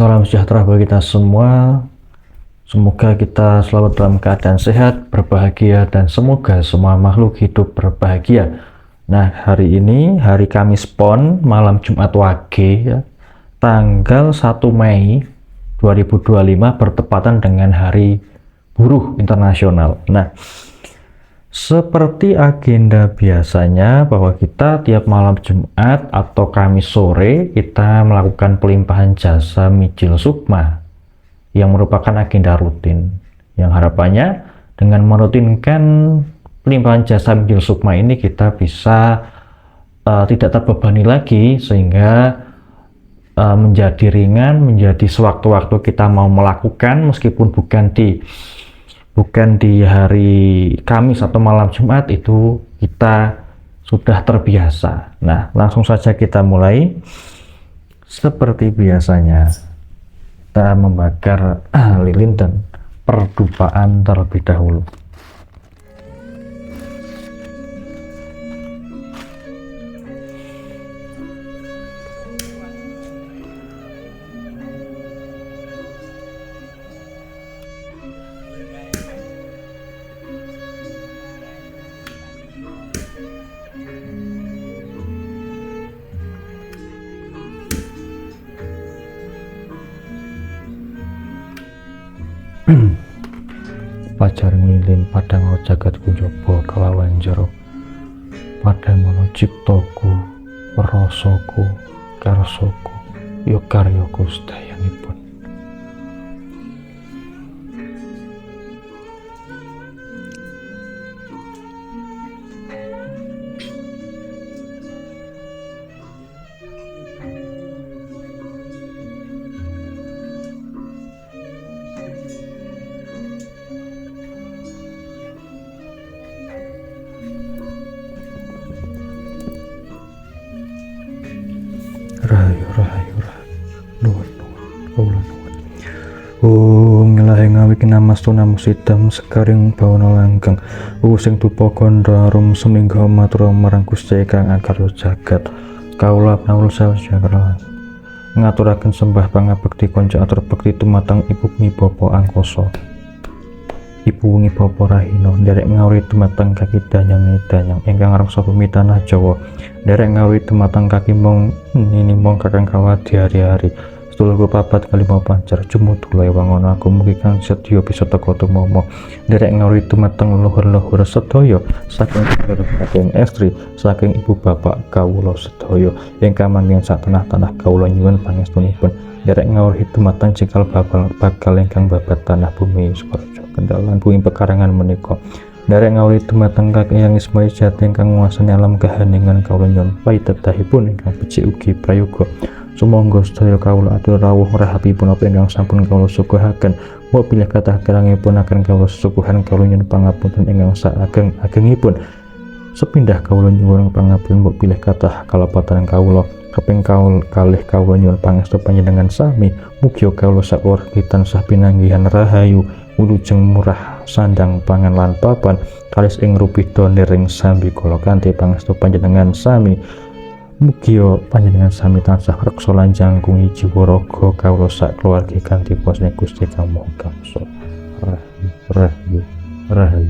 Salam sejahtera bagi kita semua. Semoga kita selalu dalam keadaan sehat, berbahagia, dan semoga semua makhluk hidup berbahagia. Nah, hari ini hari Kamis Pon, malam Jumat Wage, ya, tanggal 1 Mei 2025 bertepatan dengan Hari Buruh Internasional. Nah, seperti agenda biasanya bahwa kita tiap malam Jumat atau Kamis sore kita melakukan pelimpahan jasa Mijil Sukma yang merupakan agenda rutin, yang harapannya dengan merutinkan pelimpahan jasa Mijil Sukma ini kita bisa tidak terbebani lagi, sehingga menjadi ringan, menjadi sewaktu-waktu kita mau melakukan meskipun bukan di hari Kamis atau malam Jumat, itu kita sudah terbiasa. Nah, langsung saja kita mulai. Seperti biasanya, kita membakar lilin dan perdupaan terlebih dahulu. Pajar lilin padang jagat kunjaba kelawan jero, padang ana ciptaku rasaku karsaku ya karyaku sedayanipun. Rahayu nuwun kula nuwun. Om ngelahe ngawiki namastu namusidam sekaring bawana langgeng sing dupa kandha arum semingga matur marang Gusti kang akarya jagat kawula nawul sajagra ngaturaken sembah pangabekti kanca atur bekti tumateng Ibu Bumi Bapa Angkasa, Ibu Wengi Bapa Rahina, nderek ngawuri dumateng kaki danyang ingkang raksa bumi tanah Jawa, nderek ngawuri dumateng kaki mong ninimong kakang kawadi hari-hari, sedulurku papat kalima pancar jumudula wangono aku mugi kang sedya bisa teka tumama, nderek ngawuri dumateng leluhur-leluhur sedaya saking saking estri saking ibu bapak kawula sedaya ingkang manggen sak tanah-tanah kawula nyuwun pangestunipun, nderek ngawuri dumateng cikal bakal ingkang babat tanah bumi Sukarjo Kendalan bumi pekarangan menika, nderek ngawuri dumateng kakang Ismai Jati ingkang nguasani alam kaheningan kawula nyuwun paitetahipun ingkang becik ugi prayoga. Sumangga sedaya kawula atur rawuh rahapipun apa ingkang sampun kawula suguhaken, mbok pilih kathah kirangipun akan kawula suguhan kawula nyuwun pangapunten ingkang saageng-agengipun. Sepindah kawula nyuwun pangapunten mbok pilih kathah kalepatan kawula kaping kalih kawula nyuwun pangestu panjenengan sami mugi kawula sakeluargi tansah pinanggihan rahayu wilujeng murah sandang pangan lan papan kalis ing rupida nering sambi kala kanthi pangestu panjenengan sami mugi panjenengan sami tansah reksa lan jangkungi jiwa raga kawula sakeluargi kanthi kuasane Gusti Kang Maha Kuwasa. Rahayu.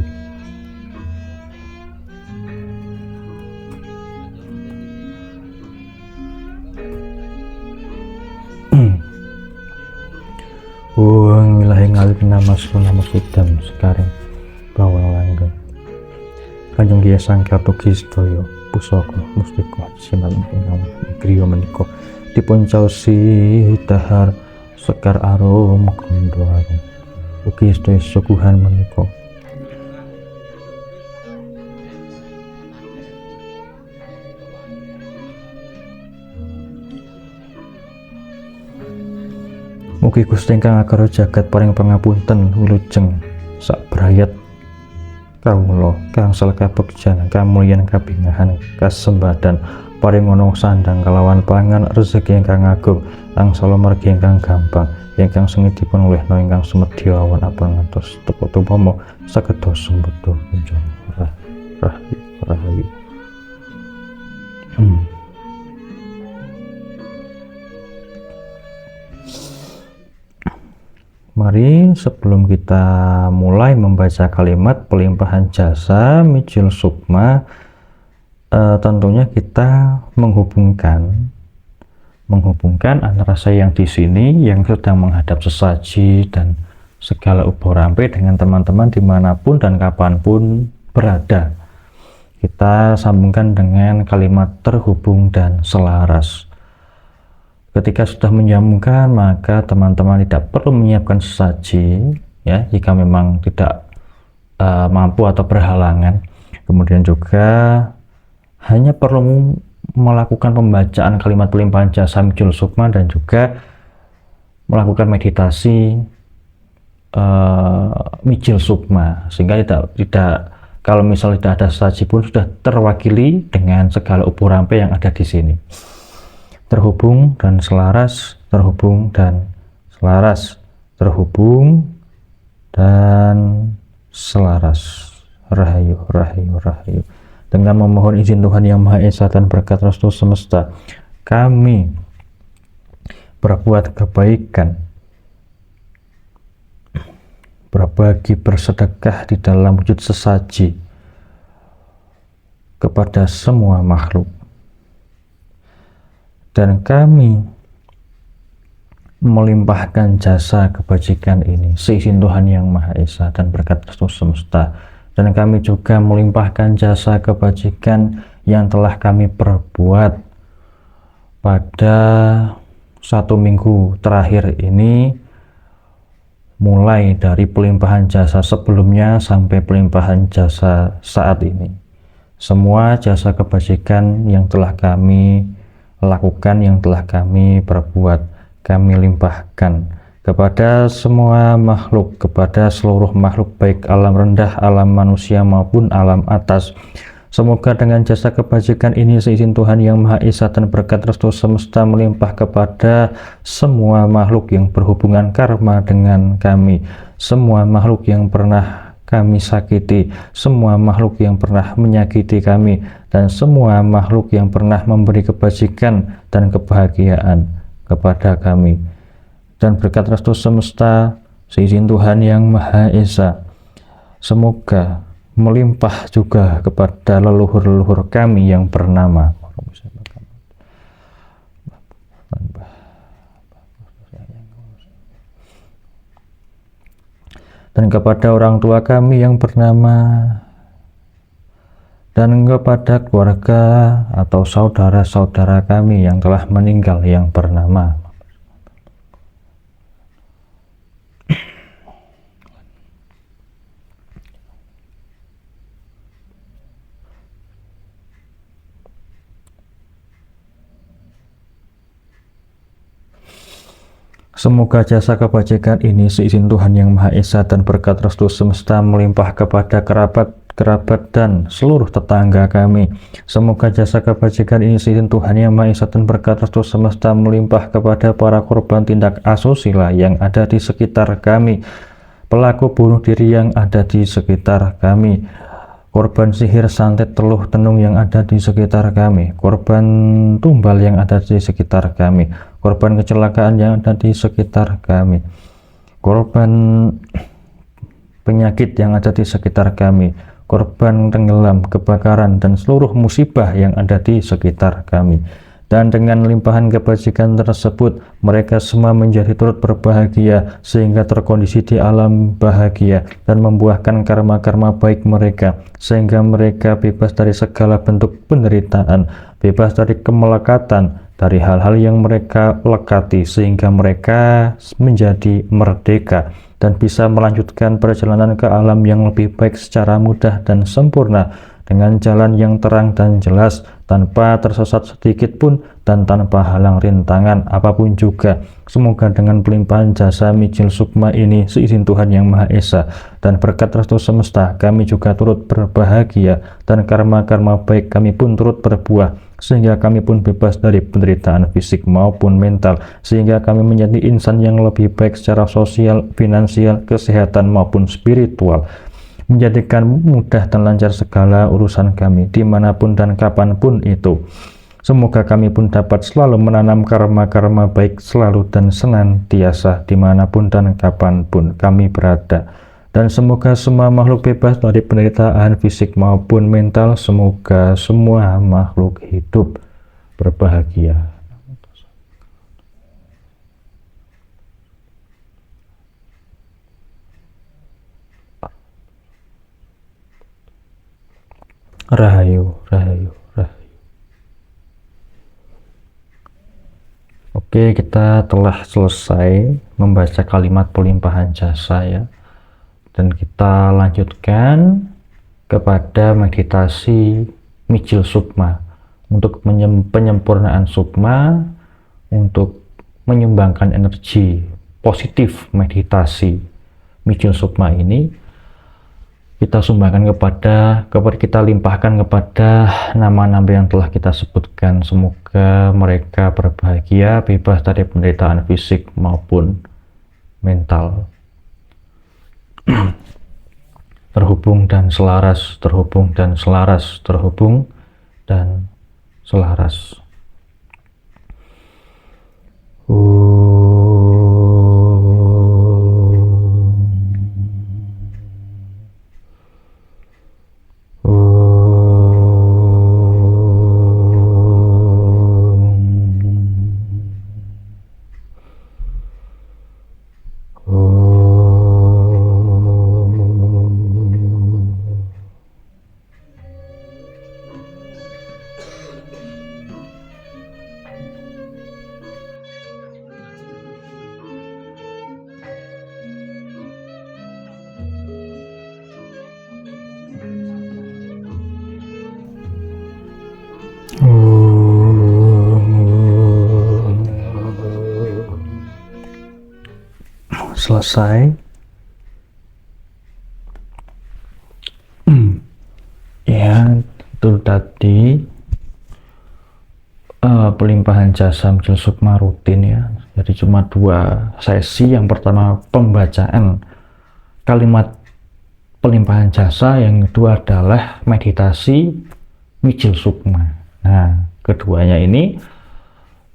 Wong ilahi ngalip namastu namusidam sekaring bawana langgeng Kanjeng Hyang Sangkartogi sedaya pusaka mustika simal ingkang griya menika dipun caosi dahar sekar arum kandha arum ugi sedaya suguhan menika mugi Gusti ingkang akarya jagat paring pangapunten wilujeng sak brayat kawula kangsal kabegjan kamulyan kabingahan kasembadan paring ana sandang kalawan pangan rezeki ingkang agung angsal margi ingkang gampang ingkang sengit dipun olehna ingkang sumedya awan apel ngantos teka tumama sakedha sembada kunjung rahayu. Mari sebelum kita mulai membaca kalimat pelimpahan jasa Mijil Sukma, tentunya kita menghubungkan antara saya yang di sini yang sedang menghadap sesaji dan segala ubo rampe dengan teman-teman dimanapun dan kapanpun berada. Kita sambungkan dengan kalimat terhubung dan selaras. Ketika sudah menyambungkan, maka teman-teman tidak perlu menyiapkan sesaji, ya, jika memang tidak mampu atau berhalangan. Kemudian juga hanya perlu melakukan pembacaan kalimat pelimpahan jasa Mijil Sukma dan juga melakukan meditasi Mijil Sukma, sehingga tidak kalau misalnya tidak ada sesaji pun sudah terwakili dengan segala ubo rampe yang ada di sini. Terhubung dan selaras, terhubung dan selaras, terhubung dan selaras. Rahayu, rahayu, rahayu. Dengan memohon izin Tuhan Yang Maha Esa dan berkat restu semesta, kami berbuat kebaikan, berbagi, bersedekah di dalam wujud sesaji kepada semua makhluk. Dan kami melimpahkan jasa kebajikan ini seizin Tuhan Yang Maha Esa dan berkat restu semesta. Dan kami juga melimpahkan jasa kebajikan yang telah kami perbuat pada 1 minggu terakhir ini, mulai dari pelimpahan jasa sebelumnya sampai pelimpahan jasa saat ini. Semua jasa kebajikan yang telah kami lakukan, yang telah kami perbuat, kami limpahkan kepada semua makhluk, kepada seluruh makhluk baik alam rendah, alam manusia maupun alam atas. Semoga dengan jasa kebajikan ini seizin Tuhan Yang Maha Esa dan berkat restu semesta melimpah kepada semua makhluk yang berhubungan karma dengan kami, semua makhluk yang pernah kami sakiti, semua makhluk yang pernah menyakiti kami, dan semua makhluk yang pernah memberi kebajikan dan kebahagiaan kepada kami. Dan berkat restu semesta seizin Tuhan Yang Maha Esa, semoga melimpah juga kepada leluhur-leluhur kami yang bernama dan kepada orang tua kami yang bernama, dan kepada keluarga atau saudara-saudara kami yang telah meninggal yang bernama. Semoga jasa kebajikan ini seizin Tuhan Yang Maha Esa dan berkat restu semesta melimpah kepada kerabat dan seluruh tetangga kami. Semoga jasa kebajikan ini seizin Tuhan Yang Maha Esa dan berkat restu semesta melimpah kepada para korban tindak asusila yang ada di sekitar kami, pelaku bunuh diri yang ada di sekitar kami, korban sihir santet teluh tenung yang ada di sekitar kami, korban tumbal yang ada di sekitar kami, korban kecelakaan yang ada di sekitar kami, korban penyakit yang ada di sekitar kami, korban tenggelam, kebakaran, dan seluruh musibah yang ada di sekitar kami. Dan dengan limpahan kebajikan tersebut, mereka semua menjadi turut berbahagia sehingga terkondisi di alam bahagia dan membuahkan karma-karma baik mereka, sehingga mereka bebas dari segala bentuk penderitaan, bebas dari kemelekatan, dari hal-hal yang mereka lekati, sehingga mereka menjadi merdeka dan bisa melanjutkan perjalanan ke alam yang lebih baik secara mudah dan sempurna, dengan jalan yang terang dan jelas, tanpa tersesat sedikit pun dan tanpa halang rintangan apapun juga. Semoga dengan pelimpahan jasa Mijil Sukma ini seizin Tuhan Yang Maha Esa dan berkat restu semesta, kami juga turut berbahagia dan karma-karma baik kami pun turut berbuah, sehingga kami pun bebas dari penderitaan fisik maupun mental, sehingga kami menjadi insan yang lebih baik secara sosial, finansial, kesehatan maupun spiritual, menjadikan mudah dan lancar segala urusan kami dimanapun dan kapanpun itu. Semoga kami pun dapat selalu menanam karma-karma baik selalu dan senantiasa dimanapun dan kapanpun kami berada. Dan semoga semua makhluk bebas dari penderitaan fisik maupun mental. Semoga semua makhluk hidup berbahagia. Rahayu, rahayu, rahayu. Oke, kita telah selesai membaca kalimat pelimpahan jasa ya. Dan kita lanjutkan kepada meditasi Mijil Sukma. Untuk penyempurnaan Sukma, untuk menyumbangkan energi positif meditasi Mijil Sukma ini, kita sumbangkan kepada kita limpahkan kepada nama-nama yang telah kita sebutkan. Semoga mereka berbahagia, bebas dari penderitaan fisik maupun mental. Terhubung dan selaras, terhubung dan selaras, terhubung dan selaras. Selesai. Ya, itu tadi pelimpahan jasa Mijil Sukma rutin ya. Jadi cuma 2 sesi. Yang pertama pembacaan kalimat pelimpahan jasa, yang kedua adalah meditasi Mijil Sukma. Nah, keduanya ini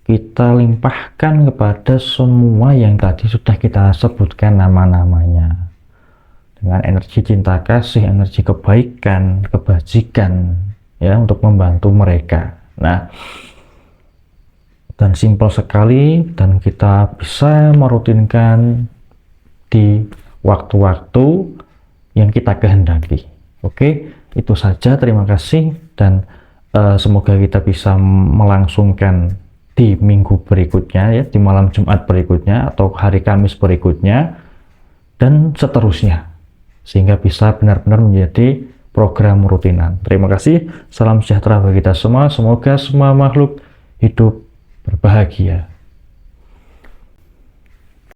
kita limpahkan kepada semua yang tadi sudah kita sebutkan nama-namanya, dengan energi cinta kasih, energi kebaikan, kebajikan ya, untuk membantu mereka. Nah, dan simpel sekali, dan kita bisa merutinkan di waktu-waktu yang kita kehendaki. Oke, itu saja. Terima kasih, dan semoga kita bisa melangsungkan di minggu berikutnya ya, di malam Jumat berikutnya atau hari Kamis berikutnya, dan seterusnya, sehingga bisa benar-benar menjadi program rutinan. Terima kasih. Salam sejahtera bagi kita semua. Semoga semua makhluk hidup berbahagia.